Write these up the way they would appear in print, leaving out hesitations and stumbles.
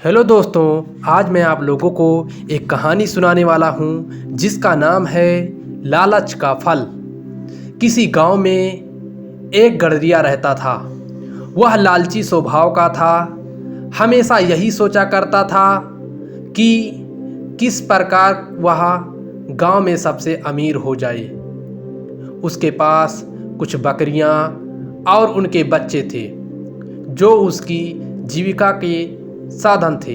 Hello दोस्तों, आज मैं आप लोगों को एक कहानी सुनाने वाला हूँ जिसका नाम है लालच का फल। किसी गांव में एक गडरिया रहता था। वह लालची स्वभाव का था। हमेशा यही सोचा करता था कि किस प्रकार वह गांव में सबसे अमीर हो जाए। उसके पास कुछ बकरियां और उनके बच्चे थे जो उसकी जीविका के साधन थे।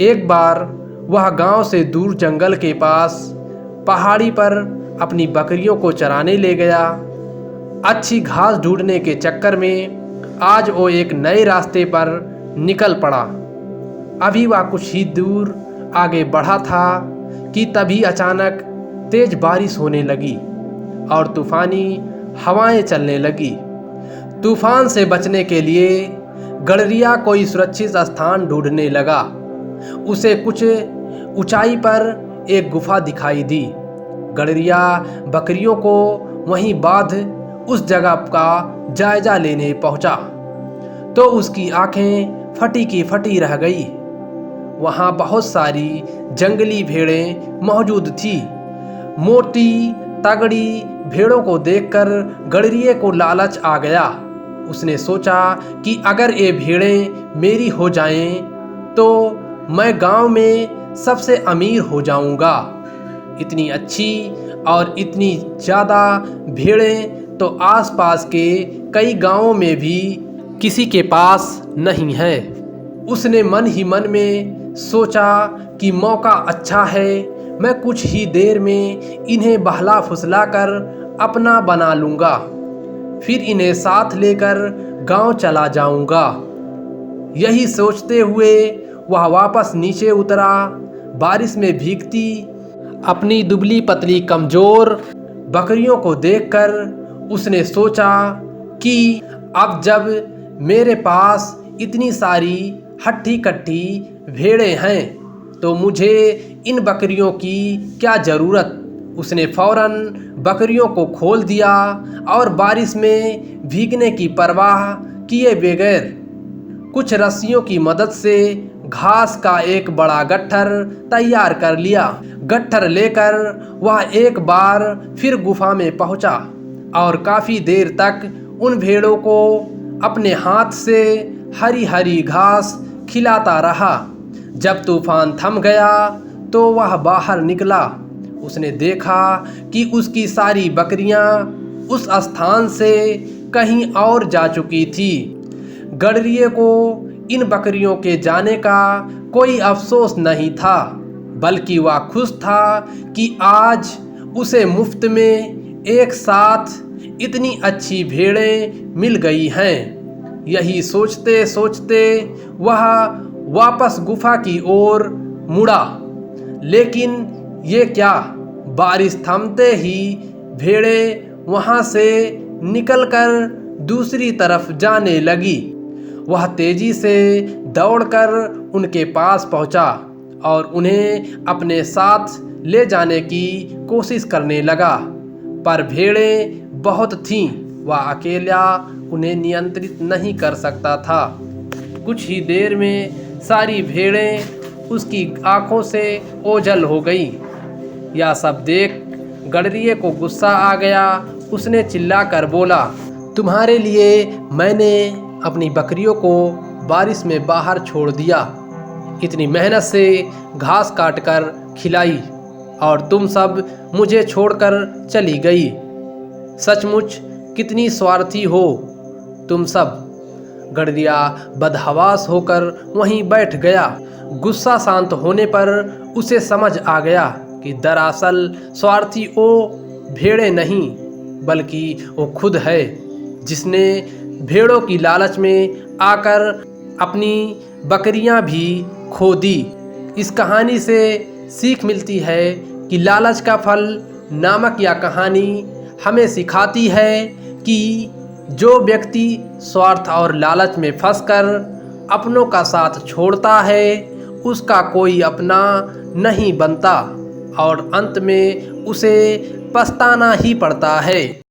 एक बार वह गांव से दूर जंगल के पास पहाड़ी पर अपनी बकरियों को चराने ले गया। अच्छी घास ढूंढने के चक्कर में आज वो एक नए रास्ते पर निकल पड़ा। अभी वह कुछ ही दूर आगे बढ़ा था कि तभी अचानक तेज बारिश होने लगी और तूफानी हवाएं चलने लगी। तूफान से बचने के लिए गडरिया कोई सुरक्षित स्थान ढूंढने लगा। उसे कुछ ऊंचाई पर एक गुफा दिखाई दी। गडरिया बकरियों को वहीं बांध उस जगह का जायजा लेने पहुंचा तो उसकी आंखें फटी की फटी रह गई। वहां बहुत सारी जंगली भेड़ें मौजूद थी। मोटी तगड़ी भेड़ों को देखकर गडरिये को लालच आ गया। उसने सोचा कि अगर ये भेड़ें मेरी हो जाएं तो मैं गांव में सबसे अमीर हो जाऊंगा। इतनी अच्छी और इतनी ज़्यादा भेड़ें तो आसपास के कई गांवों में भी किसी के पास नहीं है। उसने मन ही मन में सोचा कि मौका अच्छा है, मैं कुछ ही देर में इन्हें बहला फुसला कर अपना बना लूँगा, फिर इन्हें साथ लेकर गांव चला जाऊंगा। यही सोचते हुए वह वापस नीचे उतरा। बारिश में भीगती अपनी दुबली पतली कमज़ोर बकरियों को देखकर उसने सोचा कि अब जब मेरे पास इतनी सारी हट्टी कट्टी भेड़ें हैं तो मुझे इन बकरियों की क्या ज़रूरत। उसने फौरन बकरियों को खोल दिया और बारिश में भीगने की परवाह किए बगैर कुछ रस्सियों की मदद से घास का एक बड़ा गट्ठर तैयार कर लिया। गट्ठर लेकर वह एक बार फिर गुफा में पहुंचा और काफ़ी देर तक उन भेड़ों को अपने हाथ से हरी हरी घास खिलाता रहा। जब तूफान थम गया तो वह बाहर निकला। उसने देखा कि उसकी सारी बकरियां उस स्थान से कहीं और जा चुकी थी। गडरिये को इन बकरियों के जाने का कोई अफसोस नहीं था, बल्कि वह खुश था कि आज उसे मुफ्त में एक साथ इतनी अच्छी भेड़ें मिल गई हैं। यही सोचते सोचते वह वापस गुफा की ओर मुड़ा। लेकिन ये क्या, बारिश थमते ही भेड़ें वहाँ से निकलकर दूसरी तरफ जाने लगी। वह तेजी से दौड़कर उनके पास पहुँचा और उन्हें अपने साथ ले जाने की कोशिश करने लगा, पर भेड़ें बहुत थीं। वह अकेला उन्हें नियंत्रित नहीं कर सकता था। कुछ ही देर में सारी भेड़ें उसकी आंखों से ओझल हो गई। यह सब देख गडरिये को गुस्सा आ गया। उसने चिल्लाकर बोला, तुम्हारे लिए मैंने अपनी बकरियों को बारिश में बाहर छोड़ दिया, इतनी मेहनत से घास काटकर खिलाई और तुम सब मुझे छोड़कर चली गई। सचमुच कितनी स्वार्थी हो तुम सब। गडरिया बदहवास होकर वहीं बैठ गया। गुस्सा शांत होने पर उसे समझ आ गया कि दरअसल स्वार्थी वो भेड़ें नहीं बल्कि वो खुद है, जिसने भेड़ों की लालच में आकर अपनी बकरियां भी खो दी। इस कहानी से सीख मिलती है कि लालच का फल नामक यह कहानी हमें सिखाती है कि जो व्यक्ति स्वार्थ और लालच में फंसकर अपनों का साथ छोड़ता है उसका कोई अपना नहीं बनता और अंत में उसे पछताना ही पड़ता है।